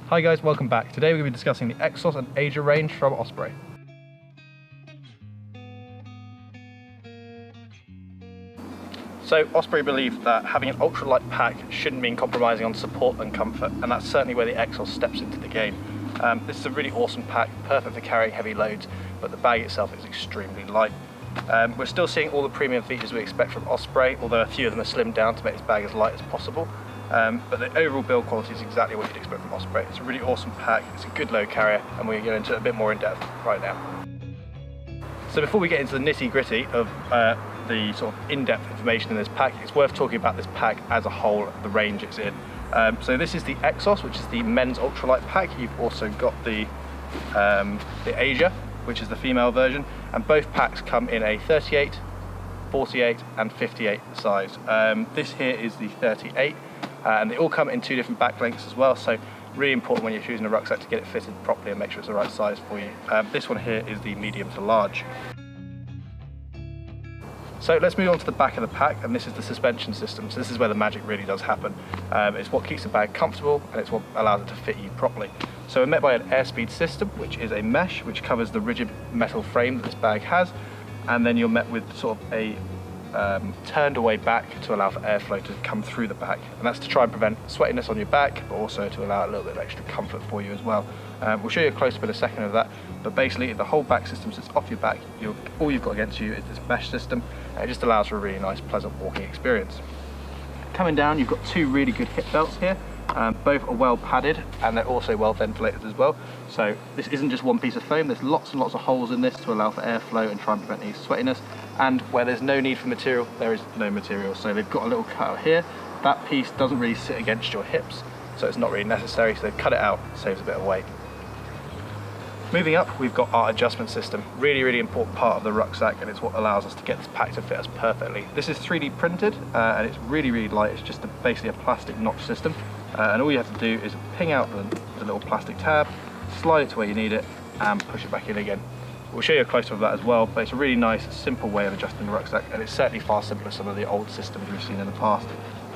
Hi guys, welcome back. Today we're going to be discussing the Exos and Eja range from Osprey. So Osprey believe that having an ultralight pack shouldn't mean compromising on support and comfort, and that's certainly where the Exos steps into the game. This is a really awesome pack, perfect for carrying heavy loads, but the bag itself is extremely light. We're still seeing all the premium features we expect from Osprey, although a few of them are slimmed down to make this bag as light as possible. But the overall build quality is exactly what you'd expect from Osprey. It's a really awesome pack, it's a good load carrier, and we're going to get into it a bit more in depth right now. So before we get into the nitty gritty of the sort of in-depth information in this pack, it's worth talking about this pack as a whole, the range it's in. So this is the Exos, which is the men's ultralight pack. You've also got the Eja, which is the female version, and both packs come in a 38, 48 and 58 size. This here is the 38. And they all come in two different back lengths as well, so really important when you're choosing a rucksack to get it fitted properly and make sure it's the right size for you. This one here is the medium to large. So let's move on to the back of the pack, and this is the suspension system. So this is where the magic really does happen. It's what keeps the bag comfortable, and it's what allows it to fit you properly. So we're met by an airspeed system, which is a mesh which covers the rigid metal frame that this bag has, and then you're met with sort of a turned away back to allow for airflow to come through the back, and that's to try and prevent sweatiness on your back, but also to allow a little bit of extra comfort for you as well. We'll show you a close-up in a second of that, but basically the whole back system sits off your back. All you've got against you is this mesh system, and it just allows for a really nice, pleasant walking experience. Coming down, you've got two really good hip belts here. Both are well padded, and they're also well ventilated as well. So this isn't just one piece of foam, there's lots and lots of holes in this to allow for airflow and try and prevent any sweatiness. And where there's no need for material, there is no material. So they've got a little cut here. That piece doesn't really sit against your hips, so it's not really necessary. So they've cut it out, saves a bit of weight. Moving up, we've got our adjustment system. Really, really important part of the rucksack, and it's what allows us to get this pack to fit us perfectly. This is 3D printed, and it's really, really light. It's just basically a plastic notch system. And all you have to do is ping out the little plastic tab, slide it to where you need it, and push it back in again. We'll show you a close-up of that as well, but it's a really nice, simple way of adjusting the rucksack, and it's certainly far simpler than some of the old systems we've seen in the past.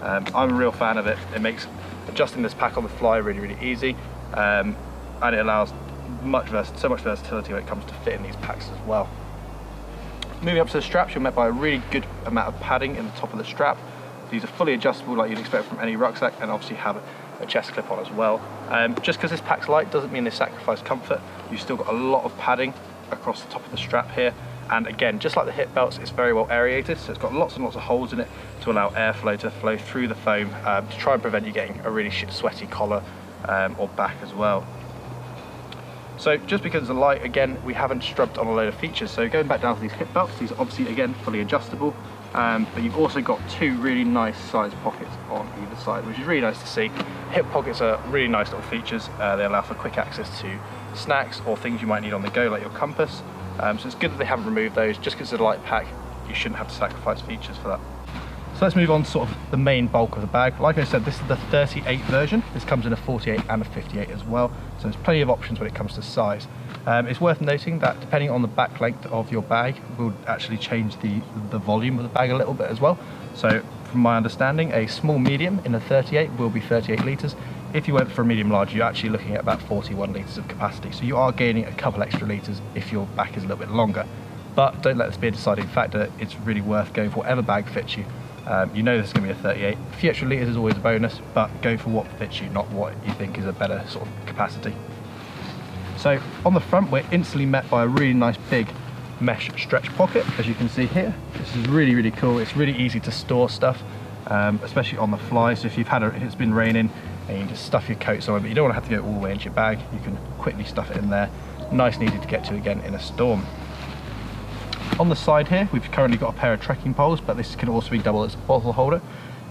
I'm a real fan of it. It makes adjusting this pack on the fly really, really easy, and it allows so much versatility when it comes to fitting these packs as well. Moving up to the straps, you're met by a really good amount of padding in the top of the strap. These are fully adjustable like you'd expect from any rucksack, and obviously have a chest clip on as well. Just because this pack's light doesn't mean they sacrifice comfort. You've still got a lot of padding across the top of the strap here, and again, just like the hip belts, it's very well aerated, so it's got lots and lots of holes in it to allow airflow to flow through the foam to try and prevent you getting a really sweaty collar or back as well. So just because it's a light, again, we haven't strubbed on a load of features. So going back down to these hip belts, these are obviously, again, fully adjustable, but you've also got two really nice sized pockets on either side, which is really nice to see. Hip pockets are really nice little features. They allow for quick access to snacks or things you might need on the go, like your compass. So it's good that they haven't removed those. Just because it's a light pack, you shouldn't have to sacrifice features for that. So let's move on to sort of the main bulk of the bag. Like I said, this is the 38 version. This comes in a 48 and a 58 as well. So there's plenty of options when it comes to size. It's worth noting that depending on the back length of your bag, will actually change the volume of the bag a little bit as well. So from my understanding, a small medium in a 38 will be 38 litres. If you went for a medium large, you're actually looking at about 41 litres of capacity. So you are gaining a couple extra litres if your back is a little bit longer. But don't let this be a deciding factor. It's really worth going for whatever bag fits you. You know this is going to be a 38. A few extra litres is always a bonus, but go for what fits you, not what you think is a better sort of capacity. So on the front, we're instantly met by a really nice big mesh stretch pocket, as you can see here. This is really, really cool. It's really easy to store stuff, especially on the fly. So if it's been raining and you just stuff your coat somewhere, but you don't want to have to go all the way into your bag, you can quickly stuff it in there. Nice and easy to get to again in a storm. On the side here, we've currently got a pair of trekking poles, but this can also be doubled as a bottle holder.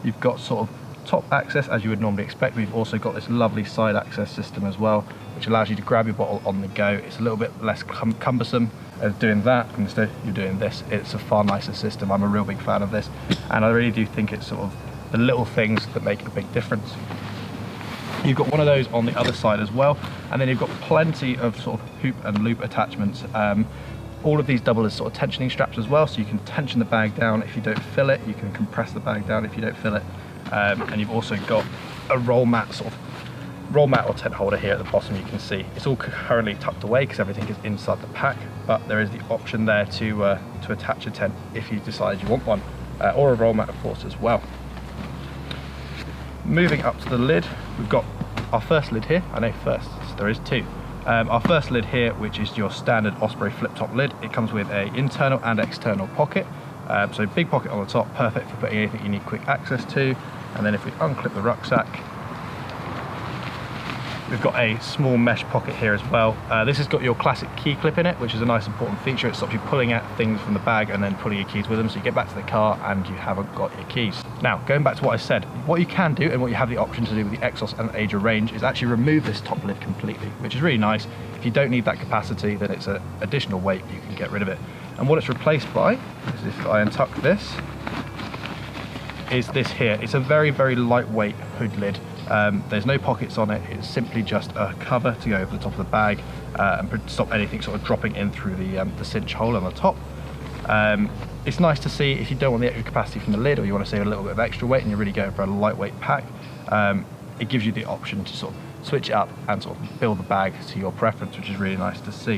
You've got sort of top access as you would normally expect. We've also got this lovely side access system as well, which allows you to grab your bottle on the go. It's a little bit less cumbersome as doing that, and instead you're doing this. It's a far nicer system. I'm a real big fan of this, and I really do think it's sort of the little things that make a big difference. You've got one of those on the other side as well, and then you've got plenty of sort of hoop and loop attachments. All of these double as sort of tensioning straps as well, so you can tension the bag down if you don't fill it, you can compress the bag down if you don't fill it, and you've also got a roll mat sort of roll mat or tent holder here at the bottom. You can see it's all currently tucked away because everything is inside the pack, but there is the option there to attach a tent if you decide you want one, or a roll mat of course as well. Moving up to the lid, we've got our first lid here. I know first, so there is two. Our first lid here, which is your standard Osprey flip top lid. It comes with an internal and external pocket. So big pocket on the top, perfect for putting anything you need quick access to. And then if we unclip the rucksack, we've got a small mesh pocket here as well. This has got your classic key clip in it, which is a nice important feature. It stops you pulling out things from the bag and then pulling your keys with them, so you get back to the car and you haven't got your keys. Now, going back to what I said, what you can do and what you have the option to do with the Exos and Eja range is actually remove this top lid completely, which is really nice. If you don't need that capacity, then it's an additional weight, you can get rid of it. And what it's replaced by is, if I untuck this, is this here. It's a very, very lightweight hood lid. There's no pockets on it. It's simply just a cover to go over the top of the bag and stop anything sort of dropping in through the cinch hole on the top. It's nice to see if you don't want the extra capacity from the lid, or you want to save a little bit of extra weight and you're really going for a lightweight pack. It gives you the option to sort of switch it up and sort of build the bag to your preference, which is really nice to see.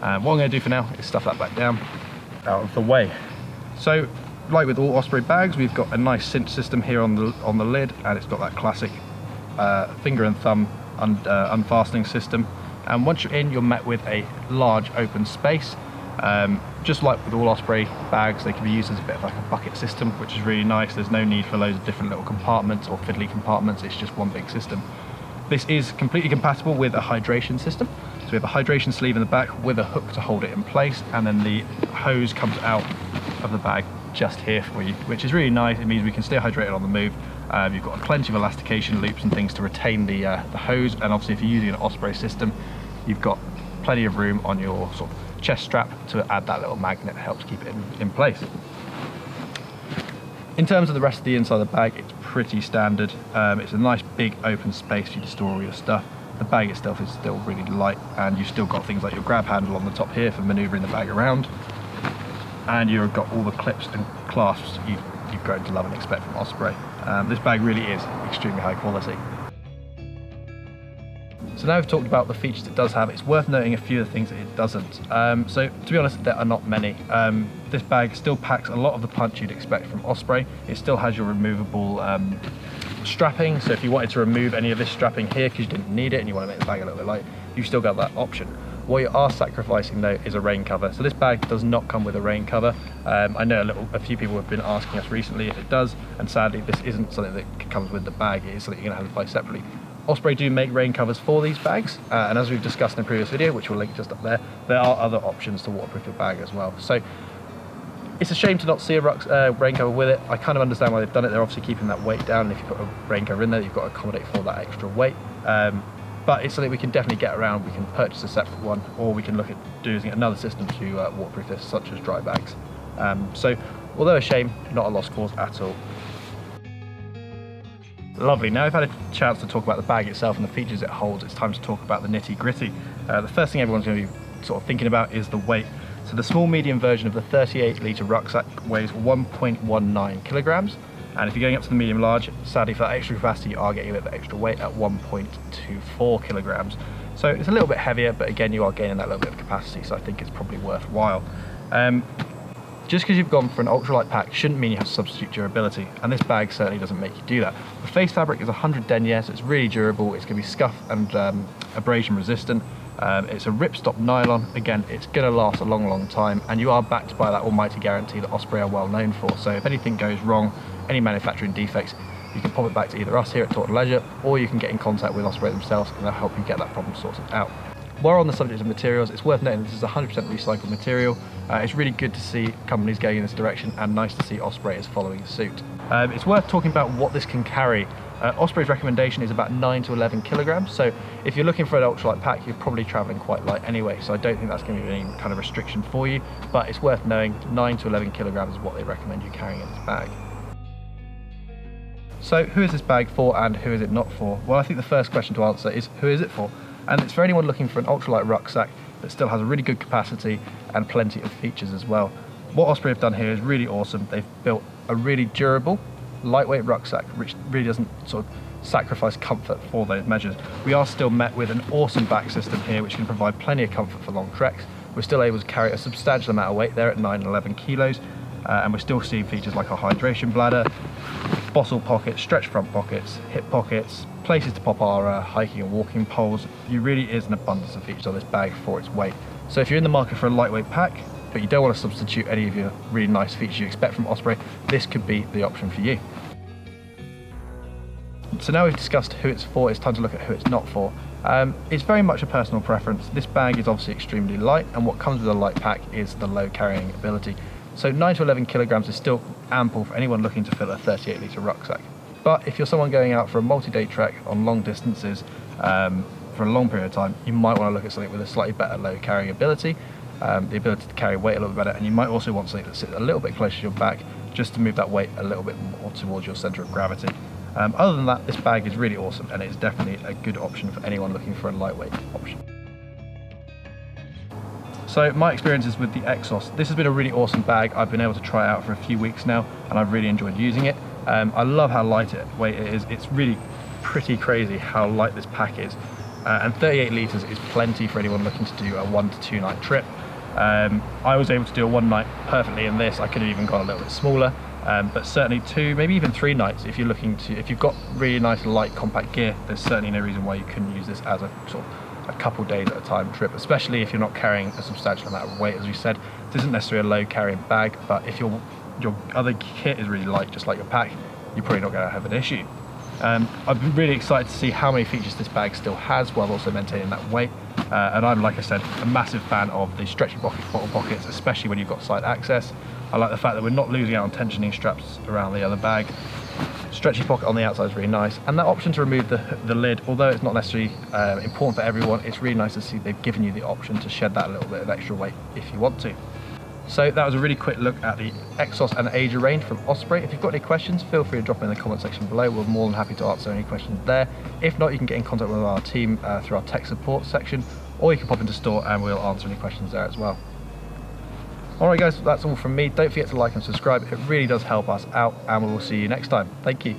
What I'm going to do for now is stuff that back down out of the way. So, like with all Osprey bags, we've got a nice cinch system here on the lid, and it's got that classic finger and thumb unfastening system. And once you're in, you're met with a large open space. Just like with all Osprey bags, they can be used as a bit of like a bucket system, which is really nice. There's no need for loads of different little compartments or fiddly compartments. It's just one big system. This is completely compatible with a hydration system. So we have a hydration sleeve in the back with a hook to hold it in place, and then the hose comes out of the bag just here for you, which is really nice. It means we can stay hydrated on the move. You've got plenty of elastication loops and things to retain the hose, and obviously if you're using an Osprey system, you've got plenty of room on your sort of chest strap to add that little magnet that helps keep it in place. In terms of the rest of the inside of the bag, it's pretty standard. It's a nice big open space for you to store all your stuff. The bag itself is still really light, and you've still got things like your grab handle on the top here for manoeuvring the bag around. And you've got all the clips and clasps you've grown to love and expect from Osprey. This bag really is extremely high quality. So now we've talked about the features it does have, it's worth noting a few of the things that it doesn't. So to be honest, there are not many. This bag still packs a lot of the punch you'd expect from Osprey. It still has your removable strapping, so if you wanted to remove any of this strapping here because you didn't need it and you want to make the bag a little bit light, you've still got that option. What you are sacrificing though is a rain cover. So this bag does not come with a rain cover. I know a few people have been asking us recently if it does, and sadly this isn't something that comes with the bag. It is something you're going to have to buy separately. Osprey do make rain covers for these bags, and as we've discussed in a previous video, which we'll link just up there are other options to waterproof your bag as well. So it's a shame to not see a rain cover with it. I kind of understand why they've done it. They're obviously keeping that weight down, and if you put a rain cover in there, you've got to accommodate for that extra weight. But it's something we can definitely get around. We can purchase a separate one, or we can look at using another system to waterproof this, such as dry bags. So although a shame, not a lost cause at all. Lovely, now we've had a chance to talk about the bag itself and the features it holds, it's time to talk about the nitty gritty. The first thing everyone's going to be sort of thinking about is the weight. So the small medium version of the 38 litre rucksack weighs 1.19 kilograms. And if you're going up to the medium large, sadly for that extra capacity, you are getting a bit of extra weight at 1.24 kilograms. So it's a little bit heavier, but again, you are gaining that little bit of capacity, so I think it's probably worthwhile. Just because you've gone for an ultralight pack shouldn't mean you have to substitute durability, and this bag certainly doesn't make you do that. The face fabric is 100 denier, so it's really durable. It's going to be scuff and abrasion resistant. It's a ripstop nylon. Again, it's going to last a long time, and you are backed by that almighty guarantee that Osprey are well known for. So if anything goes wrong, any manufacturing defects, you can pop it back to either us here at Taught Leisure, or you can get in contact with Osprey themselves and they'll help you get that problem sorted out. While on the subject of materials, it's worth noting this is 100% recycled material. It's really good to see companies going in this direction, and nice to see Osprey is following suit. It's worth talking about what this can carry. Osprey's recommendation is about 9 to 11 kilograms, so if you're looking for an ultralight pack, you're probably traveling quite light anyway, so I don't think that's going to be any kind of restriction for you, but it's worth knowing 9 to 11 kilograms is what they recommend you carrying in this bag. So who is this bag for and who is it not for? Well, I think the first question to answer is who is it for? And it's for anyone looking for an ultralight rucksack that still has a really good capacity and plenty of features as well. What Osprey have done here is really awesome. They've built a really durable, lightweight rucksack which really doesn't sort of sacrifice comfort for those measures. We are still met with an awesome back system here, which can provide plenty of comfort for long treks. We're still able to carry a substantial amount of weight there at 9 and 11 kilos, and we're still seeing features like our hydration bladder, bottle pockets, stretch front pockets, hip pockets, places to pop our hiking and walking poles. There really is an abundance of features on this bag for its weight. So if you're in the market for a lightweight pack, but you don't want to substitute any of your really nice features you expect from Osprey, this could be the option for you. So now we've discussed who it's for, it's time to look at who it's not for. It's very much a personal preference. This bag is obviously extremely light, and what comes with a light pack is the low carrying ability. So 9 to 11 kilograms is still ample for anyone looking to fill a 38 litre rucksack. But if you're someone going out for a multi-day trek on long distances for a long period of time, you might want to look at something with a slightly better low carrying ability, the ability to carry weight a little bit better, and you might also want something that sits a little bit closer to your back just to move that weight a little bit more towards your centre of gravity. Other than that, this bag is really awesome, and it's definitely a good option for anyone looking for a lightweight option. So my experiences with the Exos, this has been a really awesome bag. I've been able to try it out for a few weeks now, and I've really enjoyed using it. I love how lightweight it is. It's really pretty crazy how light this pack is. And 38 litres is plenty for anyone looking to do a 1 to 2 night trip. I was able to do a 1 night perfectly in this. I could have even gone a little bit smaller, but certainly 2, maybe even 3 nights if you're looking to, if you've got really nice light compact gear, there's certainly no reason why you couldn't use this as a sort of a couple days at a time trip, especially if you're not carrying a substantial amount of weight. As we said, this isn't necessarily a low carrying bag, but if your other kit is really light, just like your pack, you're probably not going to have an issue. I've been really excited to see how many features this bag still has while also maintaining that weight. And I'm, like I said, a massive fan of the stretchy bottle pockets, especially when you've got side access. I like the fact that we're not losing out on tensioning straps around the other bag. Stretchy pocket on the outside is really nice, and that option to remove the lid, although it's not necessarily important for everyone, it's really nice to see they've given you the option to shed that little bit of extra weight if you want to. So that was a really quick look at the Exos and Eja range from Osprey. If you've got any questions, feel free to drop them in the comment section below. We're more than happy to answer any questions there. If not, you can get in contact with our team through our tech support section, or you can pop into store and we'll answer any questions there as well. Alright guys, that's all from me. Don't forget to like and subscribe. It really does help us out, and we will see you next time. Thank you.